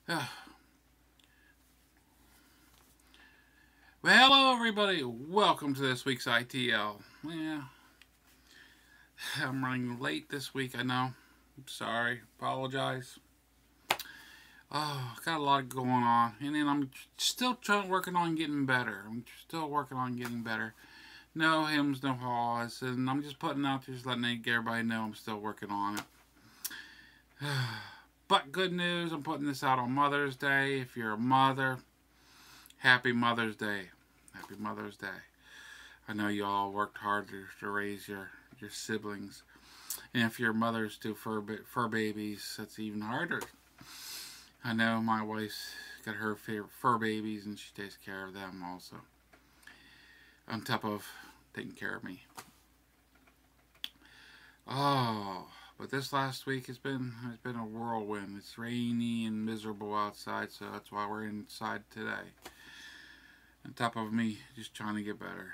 Well, hello everybody. Welcome to this week's ITL. Yeah, I'm running late this week. I know. I'm sorry. Apologize. Oh, got a lot going on, and then I'm still working on getting better. I'm still working on getting better. No hymns, no haws, and I'm just putting out there, just letting everybody know I'm still working on it. But good news, I'm putting this out on Mother's Day. If you're a mother, happy Mother's Day. Happy Mother's Day. I know you all worked hard to raise your siblings. And if your mother's to fur babies, that's even harder. I know my wife's got her favorite fur babies and she takes care of them also. On top of taking care of me. Oh, but this last week has been a whirlwind. It's rainy and miserable outside, so that's why we're inside today. On top of me just trying to get better.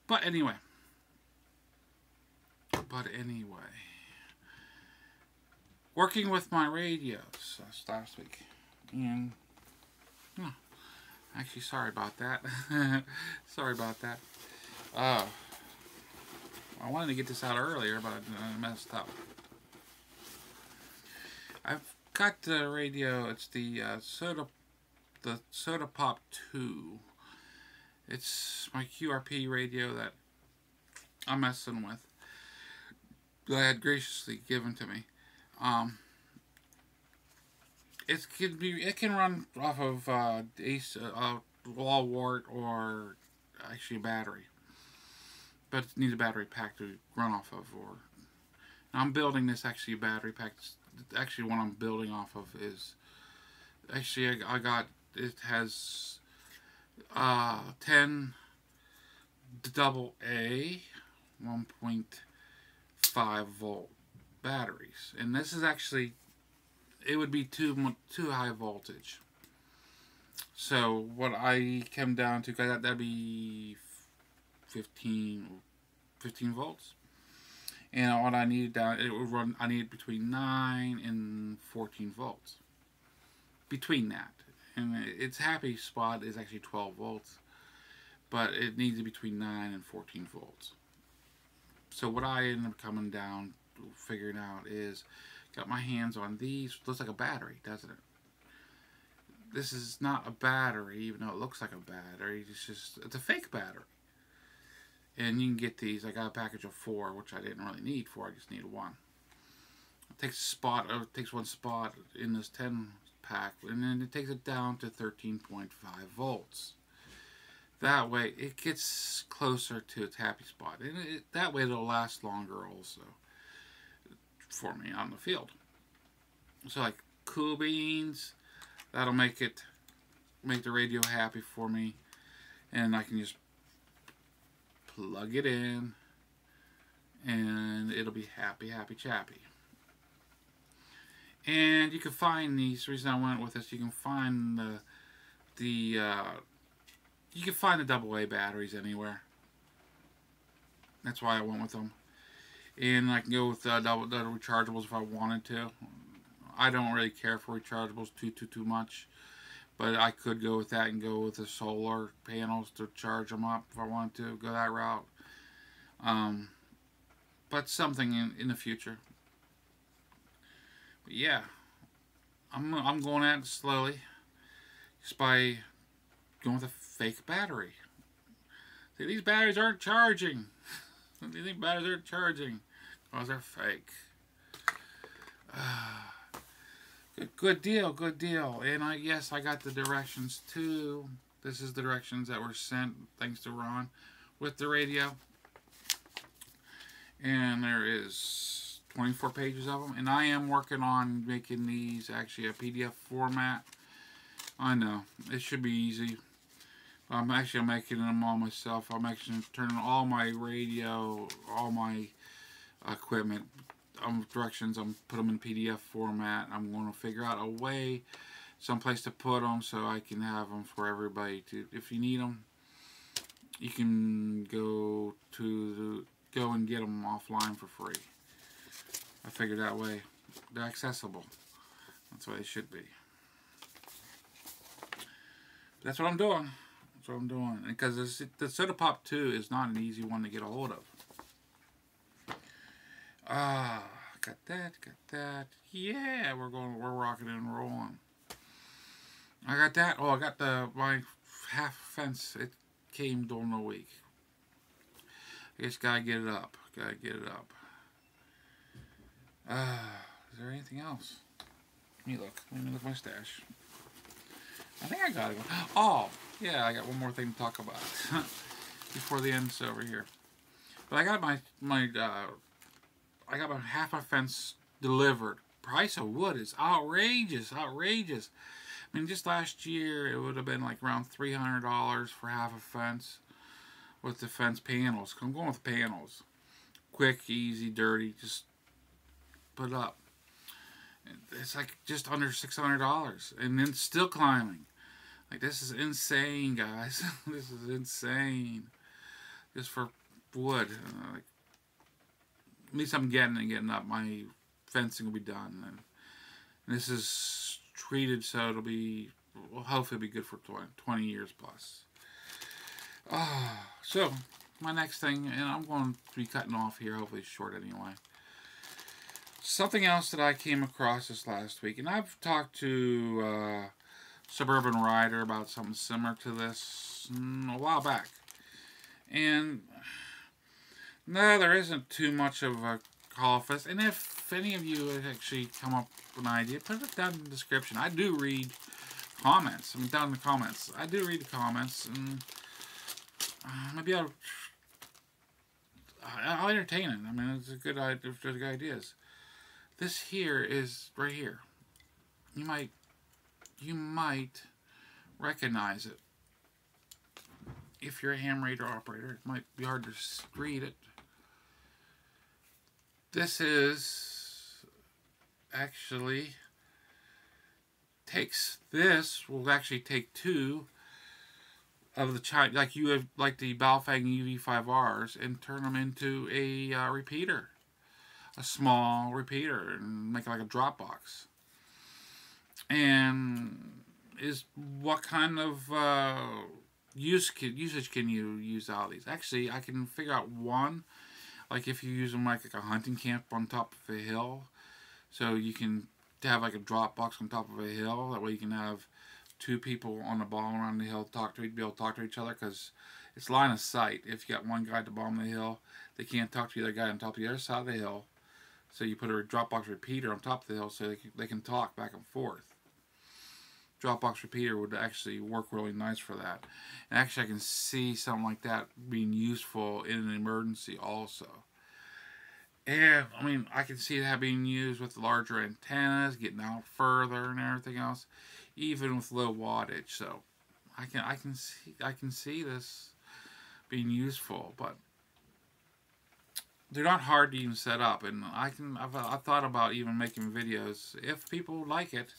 But anyway. Working with my radios last week. And actually sorry about that. Sorry about that. I wanted to get this out earlier, but I messed up. I've got the radio, it's the Soda Pop 2. It's my QRP radio that I'm messing with. That I had graciously given to me. It can run off of wall wart or actually a battery, but it needs a battery pack to run off of. Or I'm building this actually battery pack. Actually, what I'm building off of is actually I got it has 10 double A 1.5 volt batteries, and this is actually it would be too high voltage. So what I came down to, that'd be 15 volts, and what I needed down it would run. I needed between 9 and 14 volts. Between that. And its happy spot is actually 12 volts, but it needs to be between 9 and 14 volts. So what I ended up coming down, figuring out is, got my hands on these. Looks like a battery, doesn't it? This is not a battery, even though it looks like a battery. It's a fake battery. And you can get these. I got a package of 4, which I didn't really need 4. I just needed 1. It takes one spot in this 10 pack, and then it takes it down to 13.5 volts. That way it gets closer to its happy spot, and that way it'll last longer also for me on the field. So like cool beans, that'll make the radio happy for me, and I can just plug it in and it'll be happy chappy. And you can find these. The reason I went with this, you can find the double A batteries anywhere. That's why I went with them. And I can go with the rechargeables if I wanted to. I don't really care for rechargeables too much, but I could go with that and go with the solar panels to charge them up if I wanted to go that route. But something in the future. But yeah, I'm going at it slowly, just by going with a fake battery. See, these batteries aren't charging. These batteries aren't charging because they're fake. Good deal. And yes, I got the directions too. This is the directions that were sent thanks to Ron with the radio. And there is 24 pages of them, and I am working on making these actually a PDF format. I know it should be easy. I'm making them all myself. I'm actually turning all my radio, all my equipment, directions. I'm put them in PDF format. I'm going to figure out a way, someplace to put them so I can have them for everybody to. If you need them, you can go and get them offline for free. I figured that way they're accessible. That's what they should be. That's what I'm doing. That's what I'm doing. Because the Soda Pop 2 is not an easy one to get a hold of. Ah, got that, got that. Yeah, we're rocking and rolling. I got that. Oh, I got my half fence. It came during the week. I just gotta get it up. Gotta get it up. Is there anything else? Let me look. Let me look at my stash. I think I got it. Oh, yeah, I got one more thing to talk about before the end's over here. But I got my I got my half my fence delivered. Price of wood is outrageous, outrageous. I mean, just last year it would have been like around $300 for half a fence with the fence panels. I'm going with the panels. Quick, easy, dirty, just put it up. It's like just under $600, and then still climbing. Like, this is insane, guys. This is insane. Just for wood. Like, at least I'm getting up. My fencing will be done. And this is treated so it'll be, well, hopefully it'll be good for 20 years plus. So, my next thing, and I'm going to be cutting off here, hopefully it's short anyway. Something else that I came across this last week, and I've talked to Suburban Rider about something similar to this a while back. And no, there isn't too much of a call for this. And if any of you have actually come up with an idea, put it down in the description. I do read comments. I mean, down in the comments. I do read the comments, and maybe I'll entertain it. I mean, it's a good idea. If there's good ideas. This here is right here. You might recognize it. If you're a ham radio operator, it might be hard to read it. This is actually will actually take two of the like the Baofeng UV5Rs and turn them into a repeater. A small repeater and make it like a drop box. And what kind of usage can you use out of these? Actually, I can figure out one. Like if you use them like a hunting camp on top of a hill, so you can have like a drop box on top of a hill. That way you can have two people on the bottom around the hill be able to talk to each other, because it's line of sight. If you got one guy at the bottom of the hill, they can't talk to the other guy on top of the other side of the hill. So you put a Dropbox repeater on top of the hill so they can talk back and forth. Dropbox repeater would actually work really nice for that. And actually I can see something like that being useful in an emergency also. And, I mean, I can see that being used with larger antennas, getting out further and everything else, even with low wattage. So I can see this being useful, but they're not hard to even set up, and I've thought about even making videos, if people like it,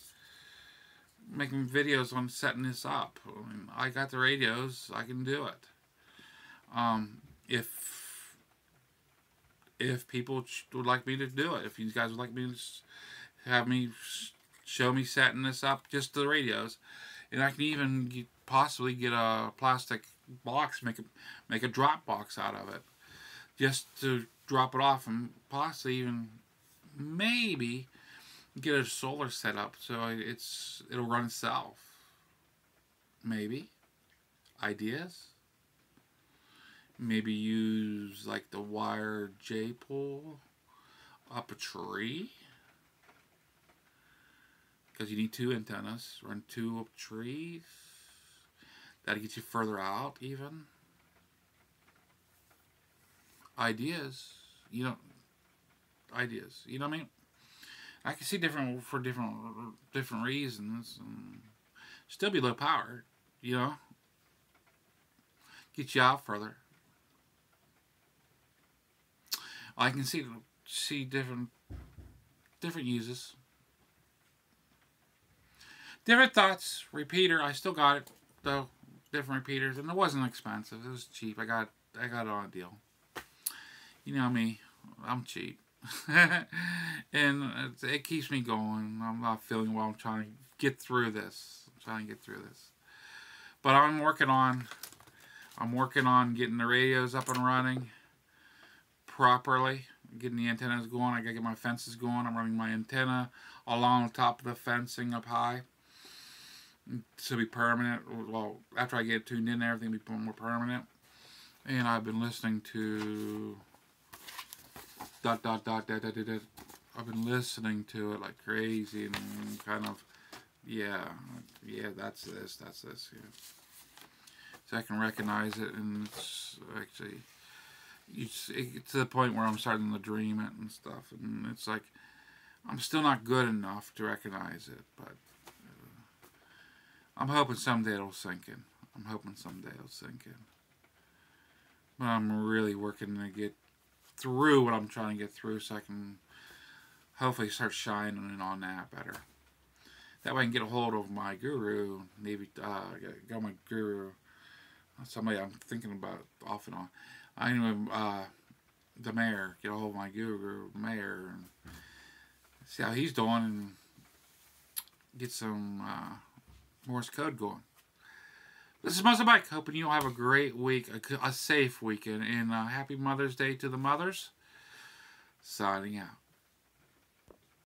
making videos on setting this up. I mean, I got the radios, I can do it. If people would like me to do it, if you guys would like me to have me show me setting this up, just the radios, and I can even possibly get a plastic box, make a drop box out of it, just to drop it off, and possibly even maybe get a solar setup so it'll run itself. Maybe ideas. Maybe use like the wire J pole up a tree, because you need two antennas. Run two up trees. That'll get you further out even. Ideas, you know what I mean? I can see different reasons, and still be low power, get you out further. I can see different uses, different thoughts. Repeater, I still got it though, different repeaters, and it wasn't expensive. It was cheap. I got it on a deal. You know me, I'm cheap. And it keeps me going. I'm not feeling well. I'm trying to get through this. But I'm working on getting the radios up and running properly, getting the antennas going. I gotta get my fences going. I'm running my antenna along the top of the fencing up high to be permanent. Well, after I get tuned in, everything will be more permanent. And I've been listening to I've been listening to it like crazy and kind of, yeah, that's this, yeah. So I can recognize it, and it's actually, it's to the point where I'm starting to dream it and stuff, and it's like, I'm still not good enough to recognize it, but I'm hoping someday it'll sink in. But I'm really working to get through what I'm trying to get through so I can hopefully start shining on that better. That way I can get a hold of my guru, maybe go my guru, somebody I'm thinking about off and on. I know the mayor, get a hold of my guru, mayor, and see how he's doing and get some Morse code going. This is Muscle Mike, hoping you'll have a great week, a safe weekend, and happy Mother's Day to the mothers. Signing out.